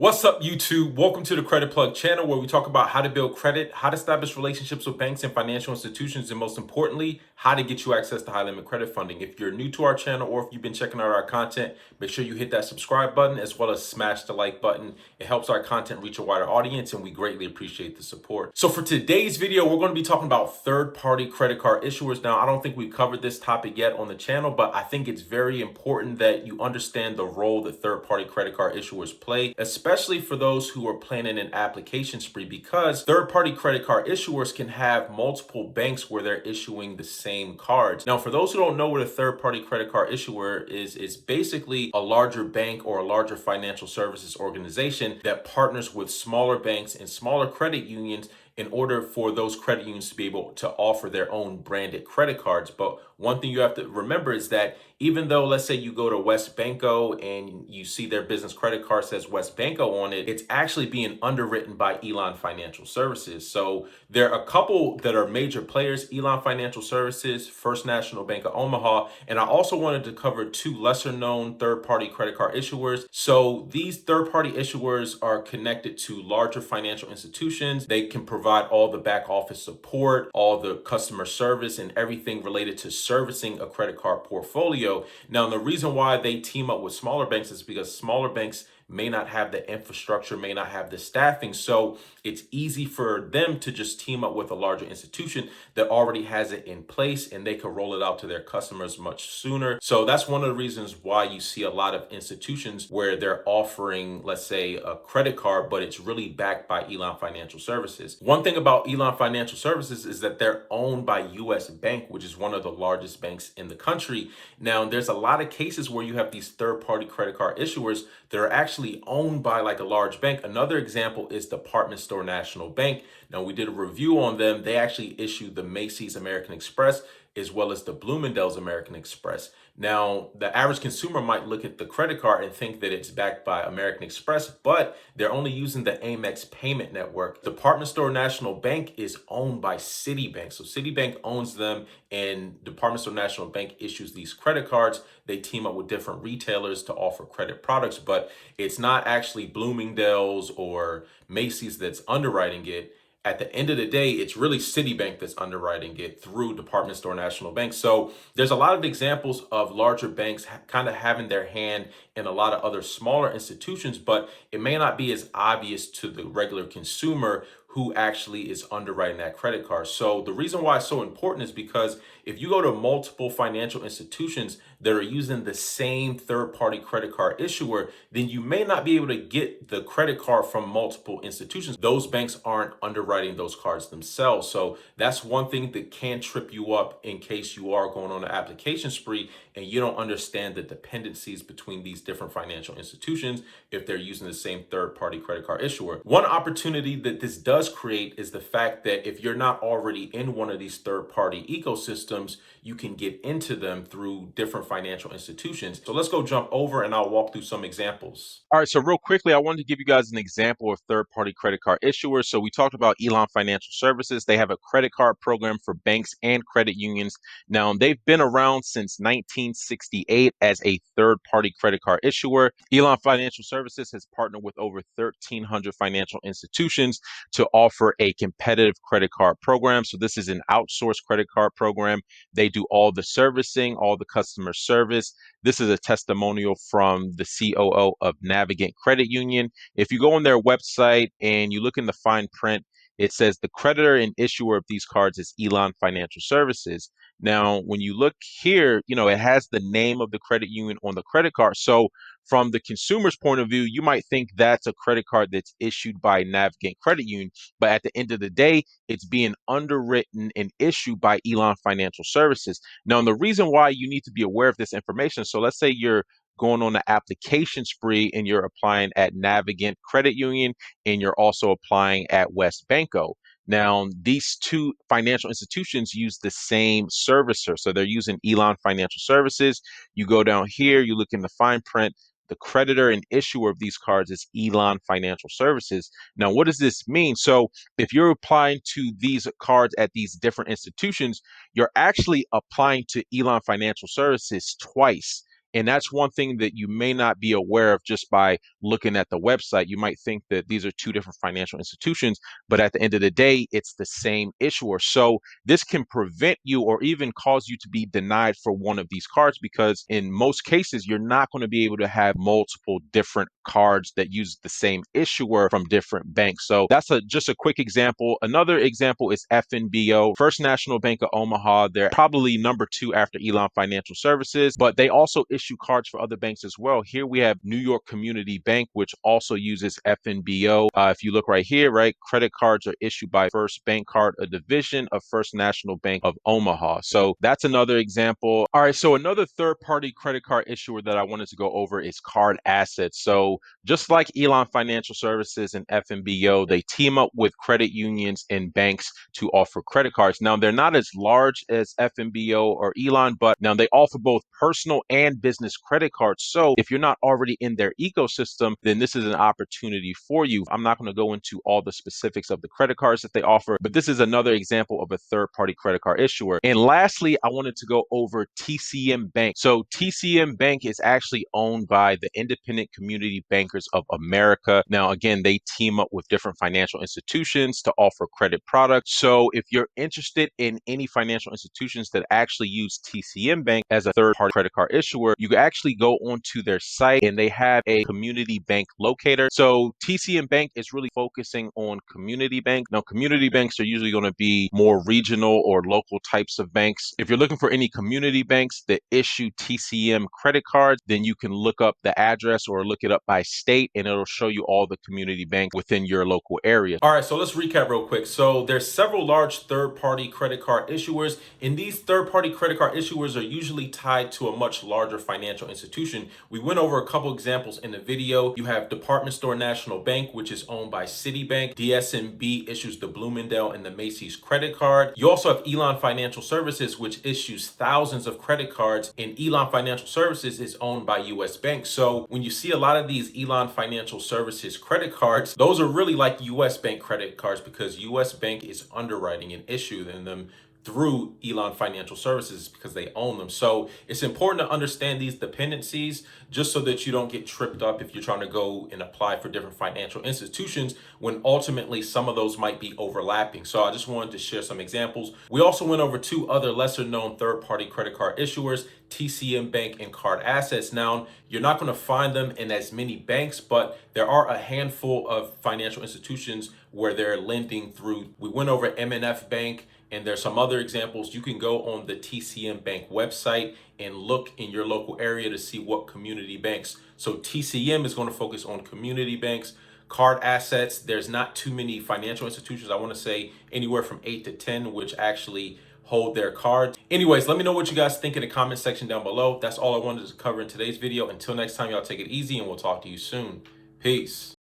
What's up, YouTube? Welcome to the Credit Plug channel where we talk about how to build credit, how to establish relationships with banks and financial institutions, and most importantly, how to get you access to high limit credit funding. If you're new to our channel or if you've been checking out our content, make sure you hit that subscribe button as well as smash the like button. It helps our content reach a wider audience and we greatly appreciate the support. So for today's video, we're going to be talking about third-party credit card issuers. Now, I don't think we've covered this topic yet on the channel, but I think it's very important that you understand the role that third-party credit card issuers play, especially for those who are planning an application spree, because third-party credit card issuers can have multiple banks where they're issuing the same cards. Now, for those who don't know what a third-party credit card issuer is basically a larger bank or a larger financial services organization that partners with smaller banks and smaller credit unions in order for those credit unions to be able to offer their own branded credit cards. But one thing you have to remember is that even though, let's say you go to West Banco and you see their business credit card says West Banco on it, it's actually being underwritten by Elon Financial Services. So there are a couple that are major players: Elon Financial Services, First National Bank of Omaha. And I also wanted to cover two lesser known third-party credit card issuers. So these third-party issuers are connected to larger financial institutions. They can provide all the back office support, all the customer service, and everything related to servicing a credit card portfolio. Now, the reason why they team up with smaller banks is because smaller banks may not have the infrastructure, may not have the staffing. So it's easy for them to just team up with a larger institution that already has it in place and they can roll it out to their customers much sooner. So that's one of the reasons why you see a lot of institutions where they're offering, let's say, a credit card, but it's really backed by Elon Financial Services. One thing about Elon Financial Services is that they're owned by US Bank, which is one of the largest banks in the country. Now, there's a lot of cases where you have these third-party credit card issuers that are actually owned by like a large bank. Another example is Department Store National Bank. Now, we did a review on them. They actually issued the Macy's American Express as well as the Bloomingdale's American Express. Now, the average consumer might look at the credit card and think that it's backed by American Express, but they're only using the Amex payment network. Department Store National Bank is owned by Citibank. So Citibank owns them and Department Store National Bank issues these credit cards. They team up with different retailers to offer credit products, but it's not actually Bloomingdale's or Macy's that's underwriting it. At the end of the day, it's really Citibank that's underwriting it through Department Store National Bank. So there's a lot of examples of larger banks kind of having their hand in a lot of other smaller institutions, but it may not be as obvious to the regular consumer who actually is underwriting that credit card. So the reason why it's so important is because if you go to multiple financial institutions that are using the same third-party credit card issuer, then you may not be able to get the credit card from multiple institutions. Those banks aren't underwriting those cards themselves. So that's one thing that can trip you up in case you are going on an application spree and you don't understand the dependencies between these different financial institutions if they're using the same third-party credit card issuer. One opportunity that this does create is the fact that if you're not already in one of these third-party ecosystems, you can get into them through different financial institutions. So let's go jump over and I'll walk through some examples. All right, so real quickly, I wanted to give you guys an example of third-party credit card issuers. So we talked about Elon Financial Services. They have a credit card program for banks and credit unions. Now, they've been around since 1968 as a third-party credit card issuer. Elon Financial Services has partnered with over 1,300 financial institutions to offer a competitive credit card program. So this is an outsourced credit card program. They do all the servicing, all the customer service. This is a testimonial from the COO of Navigant Credit Union. If you go on their website and you look in the fine print, it says the creditor and issuer of these cards is Elon Financial Services. Now, when you look here, it has the name of the credit union on the credit card. So from the consumer's point of view, you might think that's a credit card that's issued by Navigant Credit Union. But at the end of the day, it's being underwritten and issued by Elon Financial Services. Now, and the reason why you need to be aware of this information, so let's say you're going on an application spree and you're applying at Navigant Credit Union and you're also applying at West Banco. Now, these two financial institutions use the same servicer. So they're using Elon Financial Services. You go down here, you look in the fine print. The creditor and issuer of these cards is Elon Financial Services. Now, what does this mean? So, if you're applying to these cards at these different institutions, you're actually applying to Elon Financial Services twice. And that's one thing that you may not be aware of just by looking at the website. You might think that these are two different financial institutions, but at the end of the day, it's the same issuer. So this can prevent you or even cause you to be denied for one of these cards, because in most cases, you're not going to be able to have multiple different cards that use the same issuer from different banks. So that's just a quick example. Another example is FNBO, First National Bank of Omaha. They're probably number 2 after Elon Financial Services, but they also issue cards for other banks as well. Here we have New York Community Bank, which also uses FNBO. If you look right here, right, credit cards are issued by First Bank Card, a division of First National Bank of Omaha. So that's another example. All right, so another third-party credit card issuer that I wanted to go over is Card Assets. So just like Elon Financial Services and FNBO, they team up with credit unions and banks to offer credit cards. Now, they're not as large as FNBO or Elon, but now they offer both personal and business credit cards. So if you're not already in their ecosystem, then this is an opportunity for you. I'm not going to go into all the specifics of the credit cards that they offer, but this is another example of a third-party credit card issuer. And lastly, I wanted to go over TCM Bank. So TCM Bank is actually owned by the Independent Community Bankers of America. Now, again, they team up with different financial institutions to offer credit products. So if you're interested in any financial institutions that actually use TCM Bank as a third-party credit card issuer, you can actually go onto their site and they have a community bank locator. So TCM Bank is really focusing on community bank. Now, community banks are usually going to be more regional or local types of banks. If you're looking for any community banks that issue TCM credit cards, then you can look up the address or look it up by state, and it'll show you all the community banks within your local area. All right, so let's recap real quick. So there's several large third-party credit card issuers, and these third-party credit card issuers are usually tied to a much larger financial institution. We went over a couple examples in the video. You have Department Store National Bank, which is owned by Citibank. DSMB issues the Bloomingdale and the Macy's credit card. You also have Elon Financial Services, which issues thousands of credit cards, and Elon Financial Services is owned by US Bank. So when you see a lot of these Elon Financial Services credit cards, those are really like US Bank credit cards because US Bank is underwriting and issuing them through Elon Financial Services because they own them. So it's important to understand these dependencies just so that you don't get tripped up if you're trying to go and apply for different financial institutions when ultimately some of those might be overlapping. So I just wanted to share some examples. We also went over 2 other lesser known third-party credit card issuers, TCM Bank and Card Assets. Now, you're not going to find them in as many banks, but there are a handful of financial institutions where they're lending through. We went over M&F Bank, and there's some other examples. You can go on the TCM Bank website and look in your local area to see what community banks. So TCM is going to focus on community banks. Card Assets, there's not too many financial institutions. I want to say anywhere from 8 to 10, which actually hold their cards. Anyways, let me know what you guys think in the comment section down below. That's all I wanted to cover in today's video. Until next time, y'all take it easy and we'll talk to you soon. Peace.